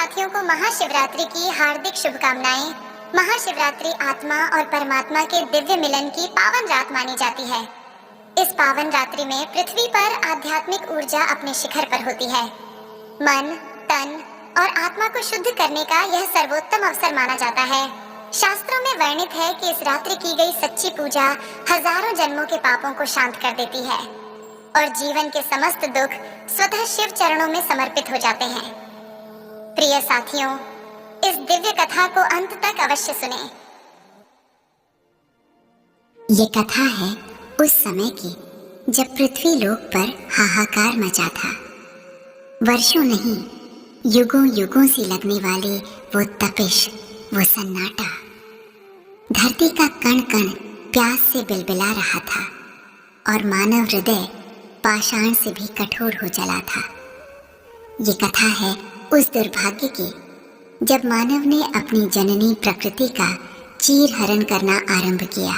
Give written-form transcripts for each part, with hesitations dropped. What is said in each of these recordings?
साथियों को महाशिवरात्रि की हार्दिक शुभकामनाएं। महाशिवरात्रि आत्मा और परमात्मा के दिव्य मिलन की पावन रात मानी जाती है। इस पावन रात्रि में पृथ्वी पर आध्यात्मिक ऊर्जा अपने शिखर पर होती है। मन, तन और आत्मा को शुद्ध करने का यह सर्वोत्तम अवसर माना जाता है। शास्त्रों में वर्णित है कि इस रात्रि की गई सच्ची पूजा हजारों जन्मों के पापों को शांत कर देती है और जीवन के समस्त दुख स्वतः शिव चरणों में समर्पित हो जाते हैं। प्रिय साथियों, इस दिव्य कथा को अंत तक अवश्य सुने। ये कथा है उस समय की जब पृथ्वी लोक पर हाहाकार मचा था। वर्षों नहीं, युगों युगों से लगने वाली वो तपिश, वो सन्नाटा, धरती का कण कण प्यास से बिलबिला रहा था और मानव हृदय पाषाण से भी कठोर हो चला था। ये कथा है उस दुर्भाग्य की जब मानव ने अपनी जननी प्रकृति का चीर हरण करना आरंभ किया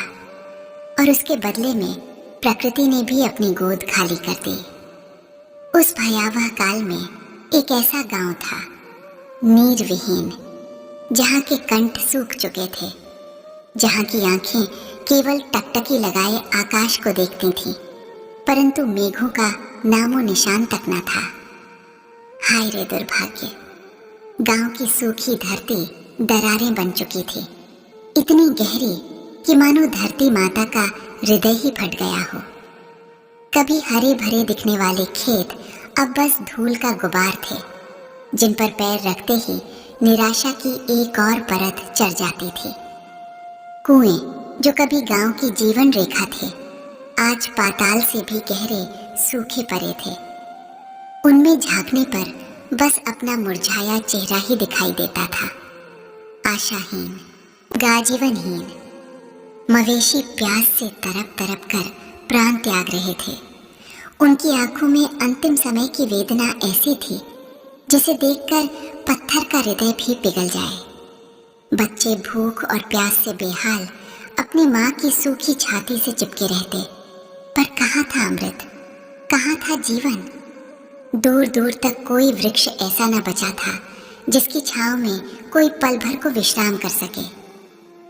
और उसके बदले में प्रकृति ने भी अपनी गोद खाली कर दी। उस भयावह काल में एक ऐसा गांव था, नीर विहीन, जहां के कंठ सूख चुके थे, जहां की आंखें केवल टकटकी लगाए आकाश को देखती थीं, परंतु मेघों का नामो निशान तक न था। हाय रे दुर्भाग्य! गांव की सूखी धरती दरारें बन चुकी थी, इतनी गहरी कि मानो धरती माता का हृदय ही फट गया हो। कभी हरे भरे दिखने वाले खेत अब बस धूल का गुबार थे, जिन पर पैर रखते ही निराशा की एक और परत चढ़ जाती थी। कुएं जो कभी गांव की जीवन रेखा थे, आज पाताल से भी गहरे सूखे पड़े थे। उनमें झांकने पर बस अपना मुरझाया चेहरा ही दिखाई देता था। आशाहीन, गाजीवनहीन। मवेशी प्यास से तड़प तड़प कर प्राण त्याग रहे थे। उनकी आंखों में अंतिम समय की वेदना ऐसी थी जिसे देखकर पत्थर का हृदय भी पिघल जाए। बच्चे भूख और प्यास से बेहाल अपनी माँ की सूखी छाती से चिपके रहते, पर कहाँ था अमृत, कहाँ था जीवन? दूर दूर तक कोई वृक्ष ऐसा न बचा था जिसकी छांव में कोई पल भर को विश्राम कर सके।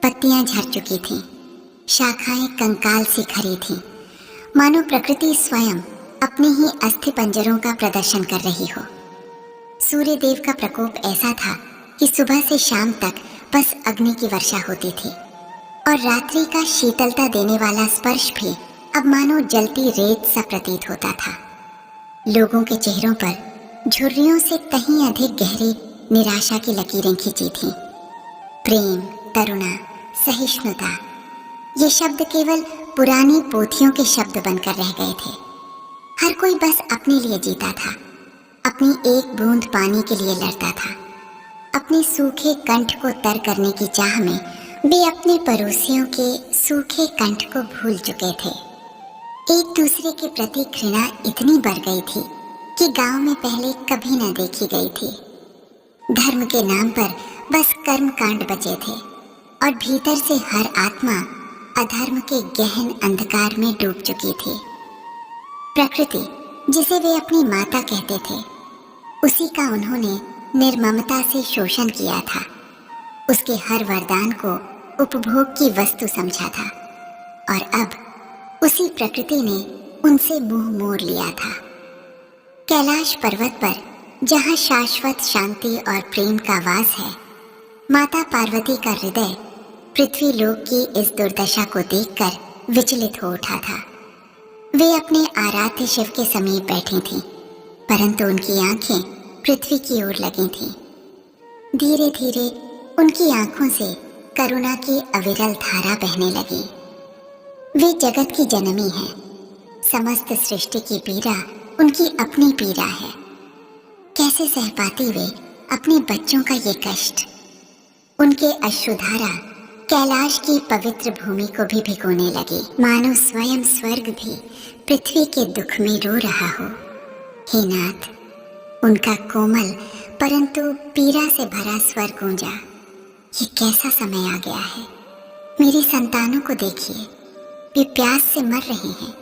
पत्तियां झड़ चुकी थीं, शाखाएं कंकाल सी खरी थीं, मानो प्रकृति स्वयं अपने ही अस्थि पंजरों का प्रदर्शन कर रही हो। सूर्य देव का प्रकोप ऐसा था कि सुबह से शाम तक बस अग्नि की वर्षा होती थी और रात्रि का शीतलता देने वाला स्पर्श भी अब मानो जलती रेत सा प्रतीत होता था। लोगों के चेहरों पर झुर्रियों से कहीं अधिक गहरी निराशा की लकीरें खींची थीं। प्रेम, करुणा, सहिष्णुता, ये शब्द केवल पुरानी पोथियों के शब्द बनकर रह गए थे। हर कोई बस अपने लिए जीता था, अपनी एक बूंद पानी के लिए लड़ता था। अपने सूखे कंठ को तर करने की चाह में वे अपने पड़ोसियों के सूखे कंठ को भूल चुके थे। एक दूसरे के प्रति घृणा इतनी बढ़ गई थी कि गांव में पहले कभी न देखी गई थी। धर्म के नाम पर बस कर्म कांड बचे थे और भीतर से हर आत्मा अधर्म के गहन अंधकार में डूब चुकी थी। प्रकृति, जिसे वे अपनी माता कहते थे, उसी का उन्होंने निर्ममता से शोषण किया था। उसके हर वरदान को उपभोग की वस्तु समझा था और अब उसी प्रकृति ने उनसे मुंह मोड़ लिया था। कैलाश पर्वत पर, जहां शाश्वत शांति और प्रेम का वास है, माता पार्वती का हृदय पृथ्वी लोक की इस दुर्दशा को देखकर विचलित हो उठा था। वे अपने आराध्य शिव के समीप बैठी थीं, परंतु उनकी आंखें पृथ्वी की ओर लगी थीं। धीरे धीरे उनकी आंखों से करुणा की अविरल धारा बहने लगी। वे जगत की जननी हैं, समस्त सृष्टि की पीड़ा उनकी अपनी पीड़ा है। कैसे सह पाती वे अपने बच्चों का ये कष्ट? उनके अश्रुधारा कैलाश की पवित्र भूमि को भी भिगोने लगी, मानो स्वयं स्वर्ग भी पृथ्वी के दुख में रो रहा हो। हे नाथ, उनका कोमल परंतु पीड़ा से भरा स्वर गूंजा। ये कैसा समय आ गया है? मेरी संतानों को देखिए, वे प्यास से मर रहे हैं।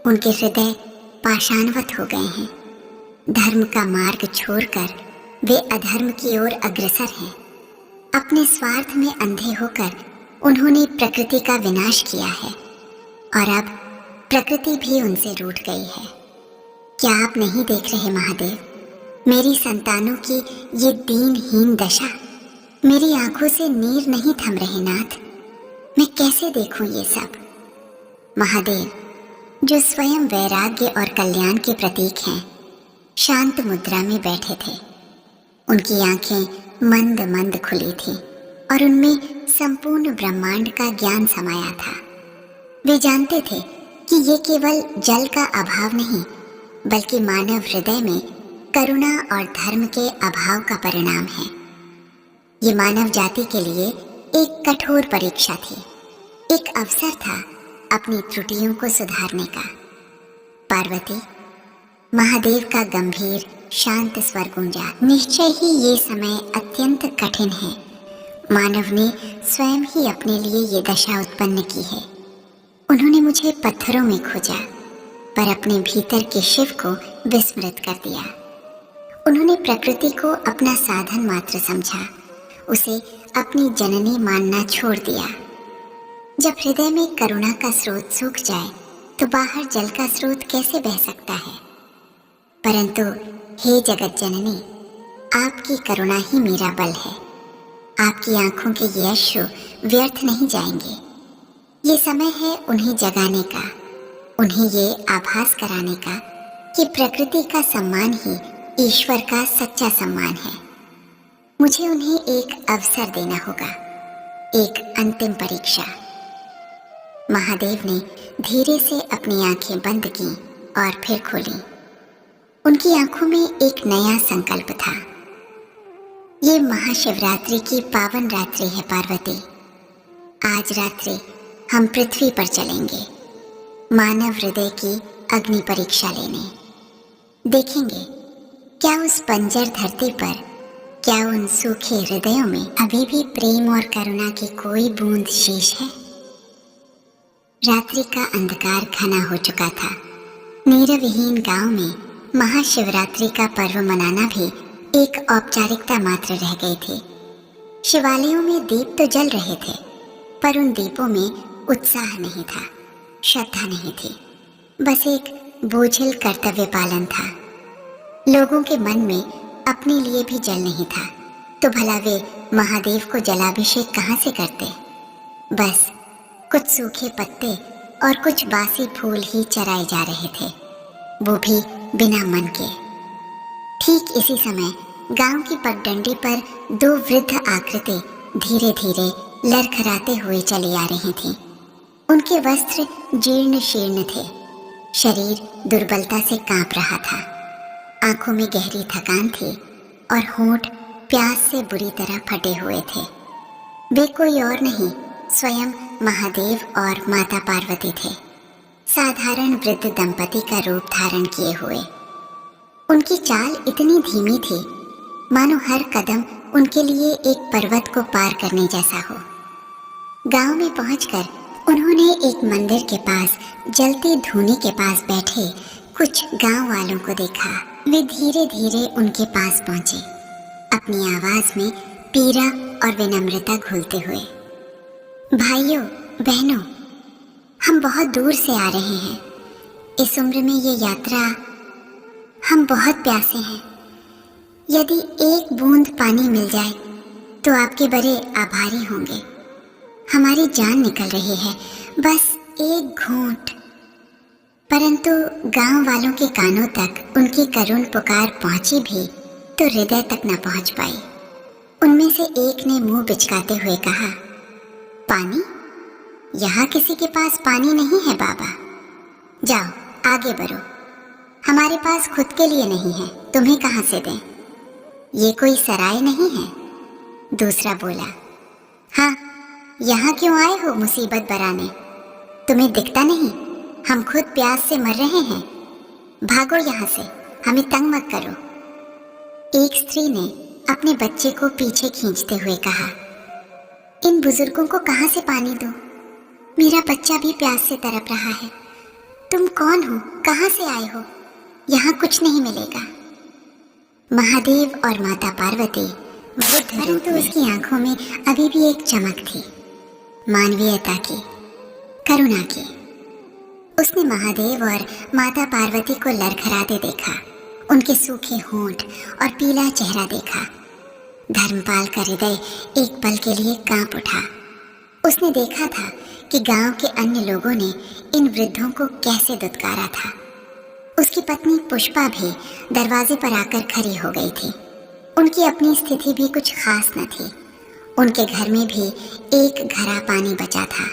उनके हृदय पाषाणवत हो गए हैं। धर्म का मार्ग छोड़कर वे अधर्म की ओर अग्रसर हैं। अपने स्वार्थ में अंधे होकर उन्होंने प्रकृति का विनाश किया है और अब प्रकृति भी उनसे रूठ गई है। क्या आप नहीं देख रहे महादेव, मेरी संतानों की ये दीनहीन दशा? मेरी आंखों से नीर नहीं थम रहे नाथ, मैं कैसे देखूं ये सब? महादेव, जो स्वयं वैराग्य और कल्याण के प्रतीक हैं, शांत मुद्रा में बैठे थे। उनकी आंखें मंद मंद खुली थीं और उनमें संपूर्ण ब्रह्मांड का ज्ञान समाया था। वे जानते थे कि ये केवल जल का अभाव नहीं, बल्कि मानव हृदय में करुणा और धर्म के अभाव का परिणाम है। ये मानव जाति के लिए एक कठोर परीक्षा थी, एक अवसर था अपनी त्रुटियों को सुधारने का। पार्वती, महादेव का गंभीर शांत स्वर गूंजा, निश्चय ही ये समय अत्यंत कठिन है। मानव ने स्वयं ही अपने लिए ये दशा उत्पन्न की है। उन्होंने मुझे पत्थरों में खोजा, पर अपने भीतर के शिव को विस्मृत कर दिया। उन्होंने प्रकृति को अपना साधन मात्र समझा, उसे अपनी जननी मानना छोड़ दिया। जब हृदय में करुणा का स्रोत सूख जाए तो बाहर जल का स्रोत कैसे बह सकता है? परंतु हे जगत जननी, आपकी करुणा ही मेरा बल है। आपकी आंखों के ये अश्रु व्यर्थ नहीं जाएंगे। ये समय है उन्हें जगाने का, उन्हें ये आभास कराने का कि प्रकृति का सम्मान ही ईश्वर का सच्चा सम्मान है। मुझे उन्हें एक अवसर देना होगा, एक अंतिम परीक्षा। महादेव ने धीरे से अपनी आंखें बंद की और फिर खोली। उनकी आंखों में एक नया संकल्प था। ये महाशिवरात्रि की पावन रात्रि है पार्वती। आज रात्रि हम पृथ्वी पर चलेंगे, मानव हृदय की अग्नि परीक्षा लेने। देखेंगे क्या उस बंजर धरती पर, क्या उन सूखे हृदयों में अभी भी प्रेम और करुणा की कोई बूंद शेष है? रात्रि का अंधकार घना हो चुका था। नीरविहीन गांव में महाशिवरात्रि का पर्व मनाना भी एक औपचारिकता मात्र रह गई थी। शिवालयों में दीप तो जल रहे थे, पर उन दीपों में उत्साह नहीं था, श्रद्धा नहीं थी, बस एक बोझिल कर्तव्य पालन था। लोगों के मन में अपने लिए भी जल नहीं था, तो भला वे महादेव को जलाभिषेक कहाँ से करते? बस कुछ सूखे पत्ते और कुछ बासी फूल ही चराए जा रहे थे, वो भी बिना मन के। ठीक इसी समय गांव की पगडंडी पर दो वृद्ध आकृति धीरे धीरे लड़खड़ाते हुए चली आ रही थीं। उनके वस्त्र जीर्ण शीर्ण थे, शरीर दुर्बलता से कांप रहा था, आंखों में गहरी थकान थी और होंठ प्यास से बुरी तरह फटे हुए थे। वे कोई और नहीं, स्वयं महादेव और माता पार्वती थे, साधारण वृद्ध दंपति का रूप धारण किए हुए। उनकी चाल इतनी धीमी थी मानो हर कदम उनके लिए एक पर्वत को पार करने जैसा हो। गांव में पहुंचकर उन्होंने एक मंदिर के पास जलती धूनी के पास बैठे कुछ गांव वालों को देखा। वे धीरे धीरे उनके पास पहुंचे, अपनी आवाज में पीड़ा और विनम्रता घोलते हुए। भाइयों बहनों, हम बहुत दूर से आ रहे हैं। इस उम्र में ये यात्रा, हम बहुत प्यासे हैं। यदि एक बूंद पानी मिल जाए तो आपके बड़े आभारी होंगे। हमारी जान निकल रही है, बस एक घूंट। परंतु गांव वालों के कानों तक उनकी करुण पुकार पहुंची भी तो हृदय तक न पहुंच पाई। उनमें से एक ने मुंह बिचकाते हुए कहा, पानी? यहाँ किसी के पास पानी नहीं है बाबा। जाओ आगे बढ़ो, हमारे पास खुद के लिए नहीं है, तुम्हें कहाँ से दें? ये कोई सराय नहीं है। दूसरा बोला, हाँ, यहाँ क्यों आए हो मुसीबत बराने? तुम्हें दिखता नहीं हम खुद प्यास से मर रहे हैं? भागो यहाँ से, हमें तंग मत करो। एक स्त्री ने अपने बच्चे को पीछे खींचते हुए कहा, इन बुजुर्गों को कहाँ से पानी दूं? मेरा बच्चा भी प्यास से तड़प रहा है। तुम कौन हो, कहाँ से आए हो? यहाँ कुछ नहीं मिलेगा। महादेव और माता पार्वती वृद्ध, परंतु उसकी आंखों में अभी भी एक चमक थी, मानवीयता की, करुणा की। उसने महादेव और माता पार्वती को लड़खड़ाते देखा, उनके सूखे होंठ और पीला चेहरा देखा। धर्मपाल का हृदय एक पल के लिए कांप उठा। उसने देखा था कि गांव के अन्य लोगों ने इन वृद्धों को कैसे दुत्कारा था। उसकी पत्नी पुष्पा भी दरवाजे पर आकर खड़ी हो गई थी। उनकी अपनी स्थिति भी कुछ खास न थी। उनके घर में भी एक घड़ा पानी बचा था,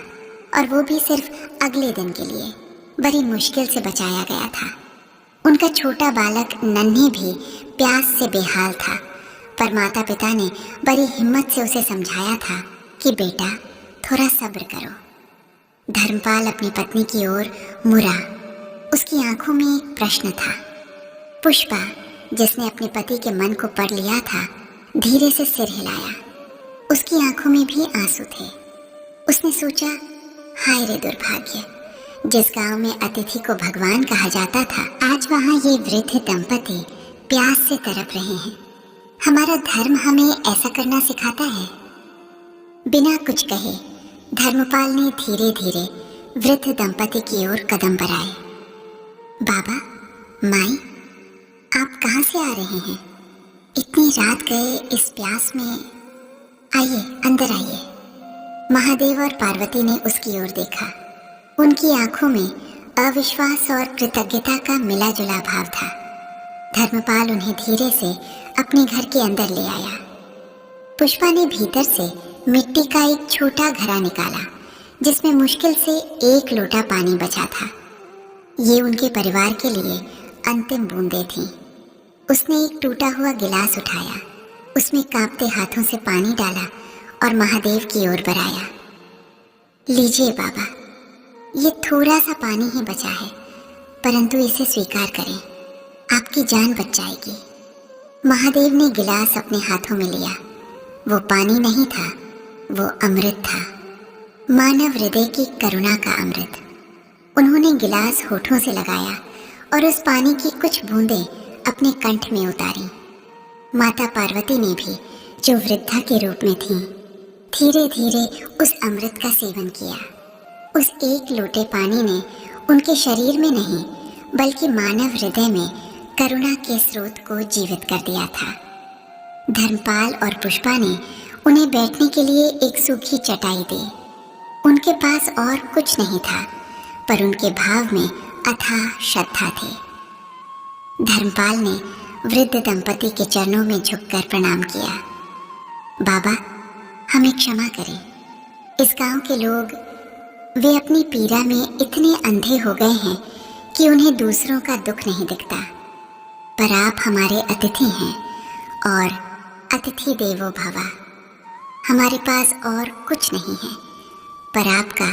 और वो भी सिर्फ अगले दिन के लिए, बड़ी मुश्किल से बचाया गया था। उनका छोटा बालक नन्हे भी प्यास से बेहाल था, पर माता पिता ने बड़ी हिम्मत से उसे समझाया था कि बेटा थोड़ा सब्र करो। धर्मपाल अपनी पत्नी की ओर मुड़ा। उसकी आंखों में एक प्रश्न था। पुष्पा, जिसने अपने पति के मन को पढ़ लिया था, धीरे से सिर हिलाया। उसकी आंखों में भी आंसू थे। उसने सोचा, हाय रे दुर्भाग्य, जिस गांव में अतिथि को भगवान कहा जाता था, आज वहां ये वृद्ध दंपति प्यास से तड़प रहे हैं। हमारा धर्म हमें ऐसा करना सिखाता है। बिना कुछ कहे धर्मपाल ने धीरे धीरे वृद्ध दंपति की ओर कदम बढ़ाए। बाबा, माई, आप कहाँ से आ रहे हैं? इतनी रात गए इस प्यास में। आइए, अंदर आइए। महादेव और पार्वती ने उसकी ओर देखा। उनकी आंखों में अविश्वास और कृतज्ञता का मिला जुला भाव था। धर्मपाल उन्हें धीरे से अपने घर के अंदर ले आया। पुष्पा ने भीतर से मिट्टी का एक छोटा घड़ा निकाला, जिसमें मुश्किल से 1 लोटा पानी बचा था। ये उनके परिवार के लिए अंतिम बूंदें थीं। उसने एक टूटा हुआ गिलास उठाया, उसमें कांपते हाथों से पानी डाला और महादेव की ओर बढ़ाया। लीजिए बाबा, ये थोड़ा सा पानी ही बचा है, परंतु इसे स्वीकार करें, आपकी जान बच जाएगी। महादेव ने गिलास अपने हाथों में लिया। वो पानी नहीं था, वो अमृत था, मानव हृदय की करुणा का अमृत। उन्होंने गिलास होठों से लगाया और उस पानी की कुछ बूंदें अपने कंठ में उतारी। माता पार्वती ने भी, जो वृद्धा के रूप में थी, धीरे धीरे उस अमृत का सेवन किया। उस 1 लोटे पानी ने उनके शरीर में नहीं, बल्कि मानव हृदय में करुणा के स्रोत को जीवित कर दिया था। धर्मपाल और पुष्पा ने उन्हें बैठने के लिए एक सूखी चटाई दी। उनके पास और कुछ नहीं था, पर उनके भाव में अथाह श्रद्धा थी। धर्मपाल ने वृद्ध दंपति के चरणों में झुककर प्रणाम किया। बाबा, हमें क्षमा करें। इस गांव के लोग, वे अपनी पीड़ा में इतने अंधे हो गए हैं कि उन्हें दूसरों का दुख नहीं दिखता। पर आप हमारे अतिथि हैं, और अतिथि देवो भव। हमारे पास और कुछ नहीं है, पर आपका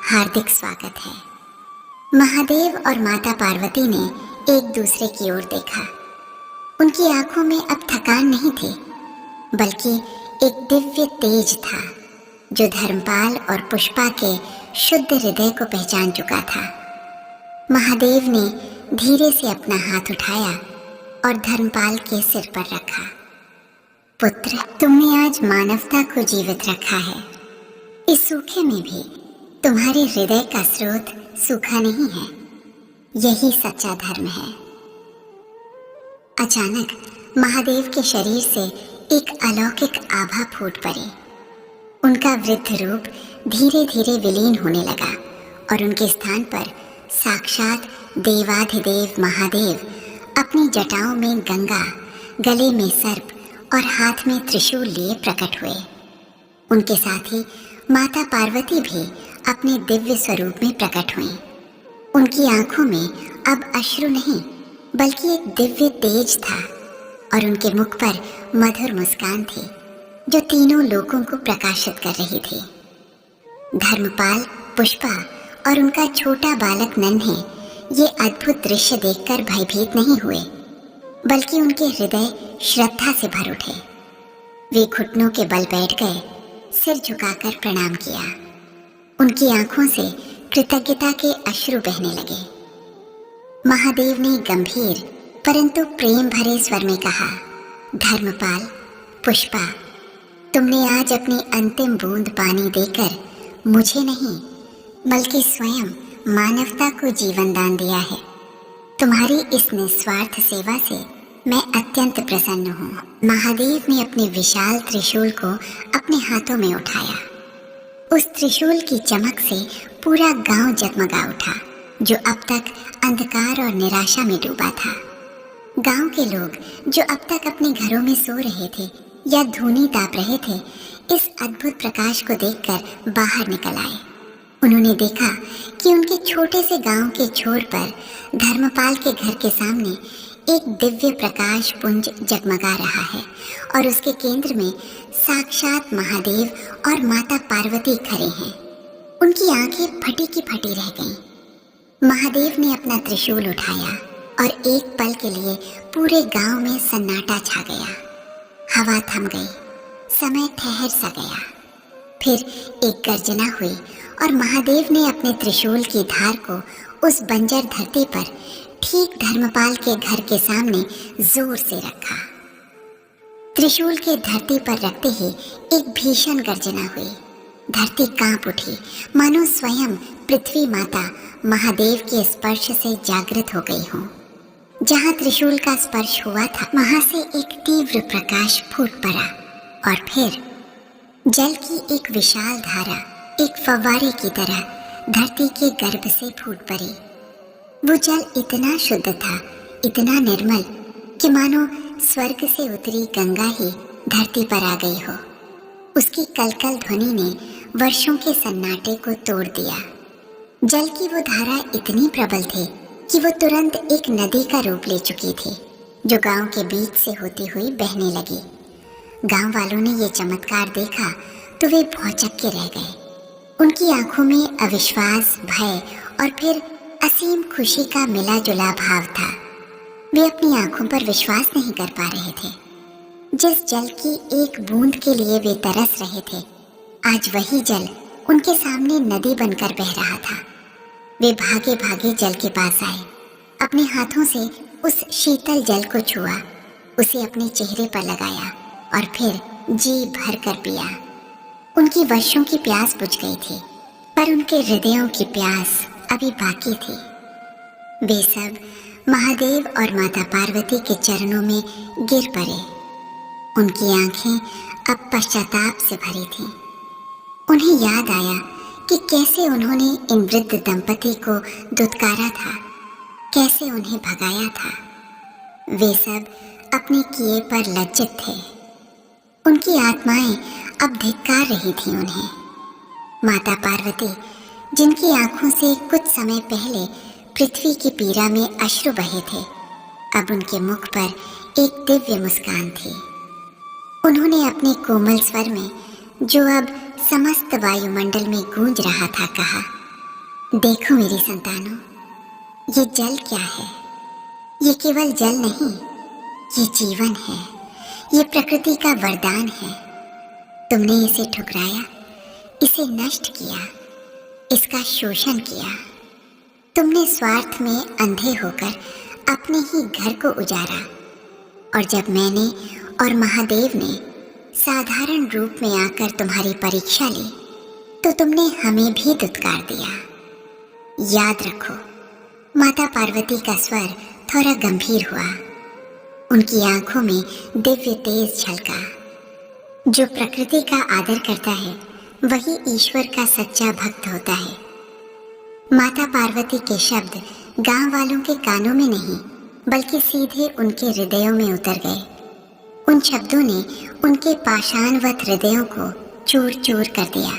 हार्दिक स्वागत है। महादेव और माता पार्वती ने एक दूसरे की ओर देखा। उनकी आंखों में अब थकान नहीं थी, बल्कि एक दिव्य तेज था, जो धर्मपाल और पुष्पा के शुद्ध हृदय को पहचान चुका था। महादेव ने धीरे से अपना हाथ उठाया और धर्मपाल के सिर पर रखा। पुत्र, तुमने आज मानवता को जीवित रखा है। इस सूखे में भी तुम्हारे हृदय का स्रोत सूखा नहीं है। यही सच्चा धर्म है। अचानक महादेव के शरीर से एक अलौकिक आभा फूट पड़ी। उनका वृद्ध रूप धीरे धीरे विलीन होने लगा और उनके स्थान पर साक्षात देवाधिदेव महादेव अपनी जटाओं में गंगा, गले में सर्प और हाथ में त्रिशूल लिए प्रकट हुए। उनके साथ ही माता पार्वती भी अपने दिव्य स्वरूप में प्रकट हुई। उनकी आंखों में अब अश्रु नहीं, बल्कि एक दिव्य तेज था, और उनके मुख पर मधुर मुस्कान थी, जो तीनों लोगों को प्रकाशित कर रही थी। धर्मपाल, पुष्पा और उनका छोटा बालक नन्हे ये अद्भुत दृश्य देखकर भयभीत नहीं हुए, बल्कि उनके हृदय श्रद्धा से भर उठे। वे घुटनों के बल बैठ गए, सिर झुकाकर प्रणाम किया। उनकी आंखों से कृतज्ञता के अश्रु बहने लगे। महादेव ने गंभीर परंतु प्रेम भरे स्वर में कहा, धर्मपाल, पुष्पा, तुमने आज अपनी अंतिम बूंद पानी देकर मुझे नहीं बल्कि स्वयं मानवता को जीवन दान दिया है। तुम्हारी इस निस्वार्थ सेवा से मैं अत्यंत प्रसन्न हूँ। महादेव ने अपने विशाल त्रिशूल को अपने हाथों में उठाया। उस त्रिशूल की चमक से पूरा गांव जगमगा उठा, जो अब तक अंधकार और निराशा में डूबा था। गांव के लोग जो अब तक अपने घरों में सो रहे थे या धूनी ताप रहे थे, इस अद्भुत प्रकाश को देखकर बाहर निकल आए। उन्होंने देखा कि उनके छोटे से गांव के छोर पर धर्मपाल के घर के सामने एक दिव्य प्रकाश पुंज जगमगा रहा है और उसके केंद्र में साक्षात महादेव और माता पार्वती खड़े हैं। उनकी आंखें फटी की फटी रह गईं। महादेव ने अपना त्रिशूल उठाया और एक पल के लिए पूरे गांव में सन्नाटा छा गया। हवा थम गई, समय ठहर सा गया। फिर एक गर्जना हुई और महादेव ने अपने त्रिशूल की धार को उस बंजर धरती पर ठीक धर्मपाल के घर के सामने जोर से रखा। त्रिशूल के धरती पर रखते ही एक भीषण गर्जना हुई। धरती कांप उठी, मानो स्वयं पृथ्वी माता महादेव के स्पर्श से जागृत हो गई हो। जहाँ त्रिशूल का स्पर्श हुआ था, वहां से एक तीव्र प्रकाश फूट पड़ा और फिर जल की एक विशाल धारा एक फव्वारे की तरह धरती के गर्भ से फूट पड़ी। वो जल इतना शुद्ध था, इतना निर्मल कि मानो स्वर्ग से उतरी गंगा ही धरती पर आ गई हो। उसकी कलकल ध्वनि ने वर्षों के सन्नाटे को तोड़ दिया। जल की वो धारा इतनी प्रबल थी कि वो तुरंत एक नदी का रूप ले चुकी थी, जो गांव के बीच से होती हुई बहने लगी। गांव वालों ने ये चमत्कार देखा तो वे भौचक्के के रह गए। उनकी आंखों में अविश्वास, भय और फिर असीम खुशी का मिला जुला भाव था। वे अपनी आंखों पर विश्वास नहीं कर पा रहे थे। जिस जल की एक बूंद के लिए वे तरस रहे थे, आज वही जल उनके सामने नदी बनकर बह रहा था। वे भागे भागे जल के पास आए, अपने हाथों से उस शीतल जल को छुआ, उसे अपने चेहरे पर लगाया और फिर जी भर कर पिया। उनकी वर्षों की प्यास बुझ गई थी, पर उनके हृदयों की प्यास अभी बाकी थी। वे सब महादेव और माता पार्वती के चरणों में गिर पड़े। उनकी आंखें अब पश्चाताप से भरी थीं। उन्हें याद आया कि कैसे उन्होंने इन वृद्ध दंपति को दुत्कारा था, कैसे उन्हें भगाया था। वे सब अपने किए पर लज्जित थे। उनकी आत्माएं अब धिक्कार रही थी उन्हें। माता पार्वती, जिनकी आंखों से कुछ समय पहले पृथ्वी की पीड़ा में अश्रु बहे थे, अब उनके मुख पर एक दिव्य मुस्कान थी। उन्होंने अपने कोमल स्वर में, जो अब समस्त वायुमंडल में गूंज रहा था, कहा, देखो मेरी संतानों, ये जल क्या है? ये केवल जल नहीं, ये जीवन है, ये प्रकृति का वरदान है। तुमने इसे ठुकराया, इसे नष्ट किया, इसका शोषण किया। तुमने स्वार्थ में अंधे होकर अपने ही घर को उजाड़ा, और जब मैंने और महादेव ने साधारण रूप में आकर तुम्हारी परीक्षा ली, तो तुमने हमें भी दुत्कार दिया। याद रखो, माता पार्वती का स्वर थोड़ा गंभीर हुआ। उनकी आंखों में दिव्य तेज झलका। जो प्रकृति का आदर करता है, वही ईश्वर का सच्चा भक्त होता है। माता पार्वती के शब्द गांव वालों के कानों में नहीं, बल्कि सीधे उनके हृदयों में उतर गए। उन शब्दों ने उनके पाषाणवत हृदयों को चूर चूर कर दिया।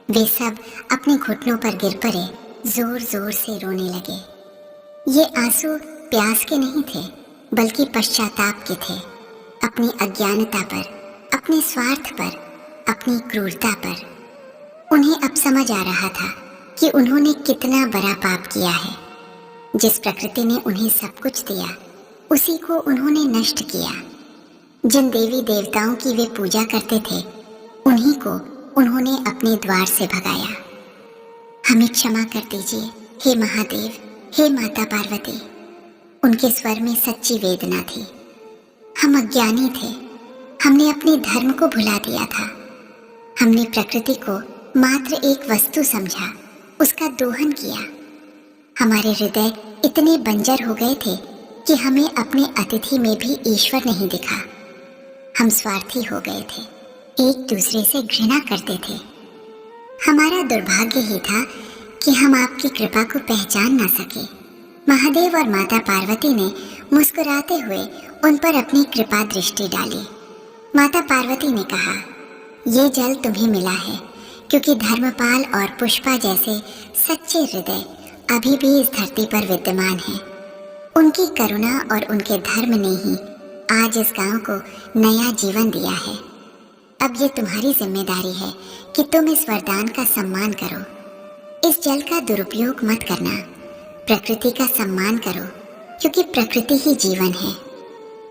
वे सब अपने घुटनों पर गिर पड़े, जोर जोर से रोने लगे। ये आंसू प्यास के नहीं थे, बल्कि पश्चाताप के थे, अपनी अज्ञानता पर, अपने स्वार्थ पर, अपनी क्रूरता पर। उन्हें अब समझ आ रहा था कि उन्होंने कितना बड़ा पाप किया है। जिस प्रकृति ने उन्हें सब कुछ दिया, उसी को उन्होंने नष्ट किया। जिन देवी देवताओं की वे पूजा करते थे, उन्हीं को उन्होंने अपने द्वार से भगाया। हमें क्षमा कर दीजिए हे महादेव, हे माता पार्वती। उनके स्वर में सच्ची वेदना थी। हम अज्ञानी थे, हमने अपने धर्म को भुला दिया था। हमने प्रकृति को मात्र एक वस्तु समझा, उसका दोहन किया। हमारे हृदय इतने बंजर हो गए थे कि हमें अपने अतिथि में भी ईश्वर नहीं दिखा। हम स्वार्थी हो गए थे, एक दूसरे से घृणा करते थे। हमारा दुर्भाग्य ही था कि हम आपकी कृपा को पहचान ना सके। महादेव और माता पार्वती ने मुस्कुराते हुए उन पर अपनी कृपा दृष्टि डाली। माता पार्वती ने कहा, ये जल तुम्हें मिला है क्योंकि धर्मपाल और पुष्पा जैसे सच्चे हृदय अभी भी इस धरती पर विद्यमान हैं। उनकी करुणा और उनके धर्म ने ही आज इस गांव को नया जीवन दिया है। अब ये तुम्हारी जिम्मेदारी है कि तुम इस वरदान का सम्मान करो। इस जल का दुरुपयोग मत करना, प्रकृति का सम्मान करो क्योंकि प्रकृति ही जीवन है।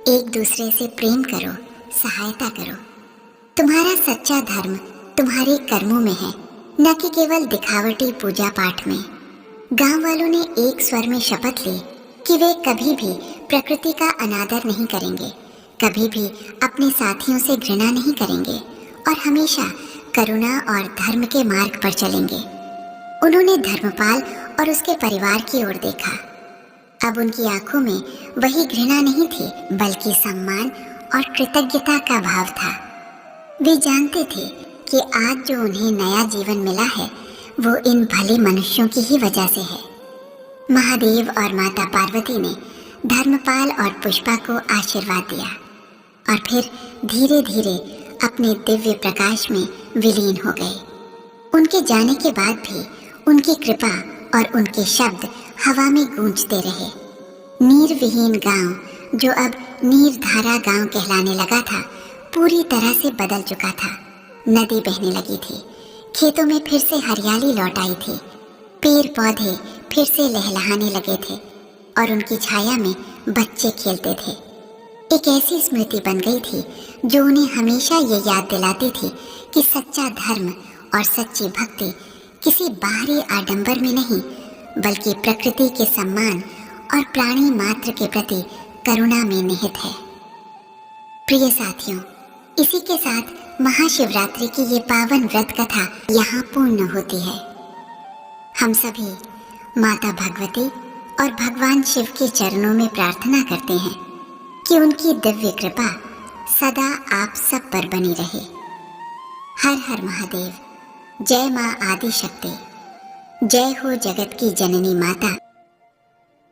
एक दूसरे से प्रेम करो, सहायता करो। तुम्हारा सच्चा धर्म तुम्हारे कर्मों में है, न कि केवल दिखावटी पूजा पाठ में। गांव वालों ने एक स्वर में शपथ ली कि वे कभी भी प्रकृति का अनादर नहीं करेंगे, कभी भी अपने साथियों से घृणा नहीं करेंगे और हमेशा करुणा और धर्म के मार्ग पर चलेंगे। उन्होंने धर्मपाल और उसके परिवार की ओर देखा। अब उनकी आंखों में वही घृणा नहीं थी, बल्कि सम्मान और कृतज्ञता का भाव था। वे जानते थे कि आज जो उन्हें नया जीवन मिला है वो इन भले मनुष्यों की ही वजह से है। महादेव और माता पार्वती ने धर्मपाल और पुष्पा को आशीर्वाद दिया और फिर धीरे धीरे अपने दिव्य प्रकाश में विलीन हो गए। उनके जाने के बाद भी उनकी कृपा और उनके शब्द हवा में गूंजते रहे। नीर विहीन गांव, जो अब नीर धारा गांव कहलाने लगा था, पूरी तरह से बदल चुका था। नदी बहने लगी थी, खेतों में फिर से हरियाली लौट आई थी, पेड़ पौधे फिर से लहलहाने लगे थे और उनकी छाया में बच्चे खेलते थे। एक ऐसी स्मृति बन गई थी जो उन्हें हमेशा ये याद दिलाती थी कि सच्चा धर्म और सच्ची भक्ति किसी बाहरी आडंबर में नहीं, बल्कि प्रकृति के सम्मान और प्राणी मात्र के प्रति करुणा में निहित है। प्रिय साथियों, इसी के साथ महाशिवरात्रि की ये पावन व्रत कथा यहाँ पूर्ण होती है। हम सभी माता भगवती और भगवान शिव के चरणों में प्रार्थना करते हैं कि उनकी दिव्य कृपा सदा आप सब पर बनी रहे। हर हर महादेव। जय मां आदि शक्ति। जय हो जगत की जननी माता।